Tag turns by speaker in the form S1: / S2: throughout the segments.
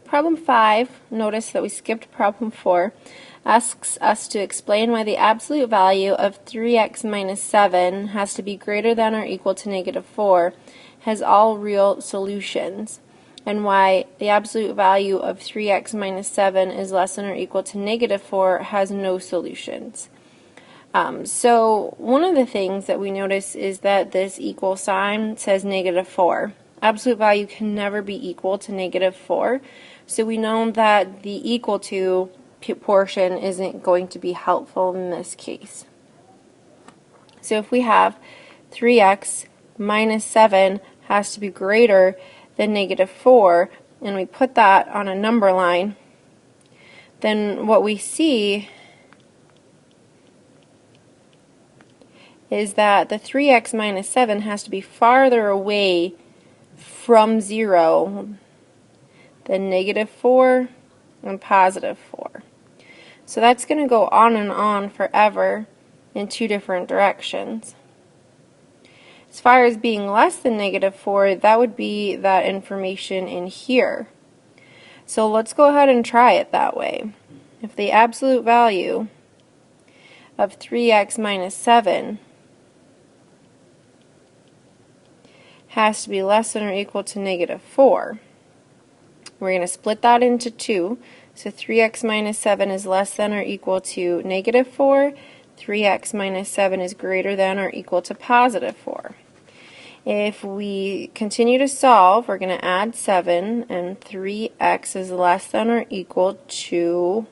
S1: problem 5, notice that we skipped problem 4, asks us to explain why the absolute value of 3x minus 7 has to be greater than or equal to negative 4, has all real solutions, and why the absolute value of 3x minus 7 is less than or equal to negative 4 has no solutions. So one of the things that we notice is that this equal sign says negative 4. Absolute value can never be equal to negative 4, so we know that the equal to portion isn't going to be helpful in this case. So if we have 3x minus 7 has to be greater than negative 4, and we put that on a number line, then what we see is that the 3x minus 7 has to be farther away from 0 than negative 4 and positive 4. So that's going to go on and on forever in two different directions. As far as being less than negative 4, that would be that information in here. So let's go ahead and try it that way. If the absolute value of 3x minus 7 has to be less than or equal to negative 4, we're going to split that into 2. So 3x minus 7 is less than or equal to negative 4. 3x minus 7 is greater than or equal to positive 4. If we continue to solve, we're going to add 7, and 3x is less than or equal to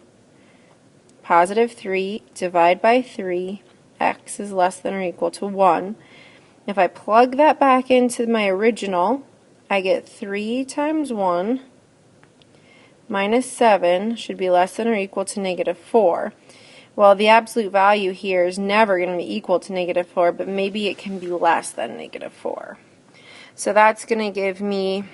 S1: positive 3. Divide by 3. X is less than or equal to 1. If I plug that back into my original, I get 3 times 1 minus 7 should be less than or equal to negative 4. Well, the absolute value here is never going to be equal to negative 4, but maybe it can be less than negative 4. So that's going to give me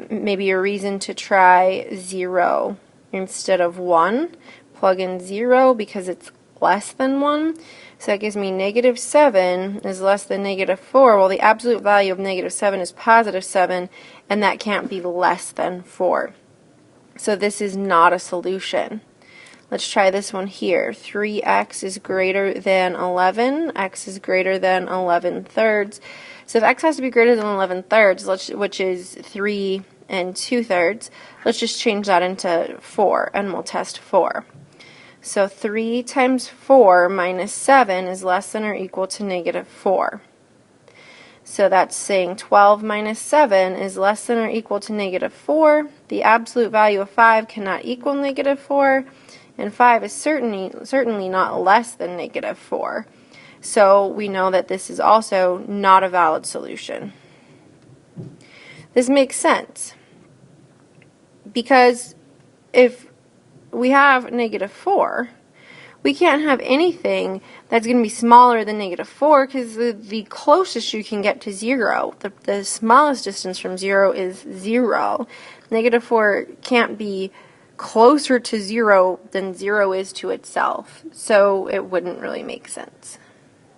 S1: maybe a reason to try 0 instead of 1. Plug in 0 because it's less than 1. So that gives me negative 7 is less than negative 4. Well, the absolute value of negative 7 is positive 7, and that can't be less than 4. So this is not a solution. Let's try this one here. 3x is greater than 11. X is greater than 11 thirds. So if x has to be greater than 11 thirds, which is 3 and 2 thirds, let's just change that into 4, and we'll test 4. So 3 times 4 minus 7 is less than or equal to negative 4. So that's saying 12 minus 7 is less than or equal to negative 4. The absolute value of 5 cannot equal negative 4, and 5 is certainly not less than negative 4. So we know that this is also not a valid solution. This makes sense, because if we have negative 4, we can't have anything that's going to be smaller than negative 4, because the closest you can get to 0, the smallest distance from 0 is 0. Negative 4 can't be closer to 0 than 0 is to itself, so it wouldn't really make sense.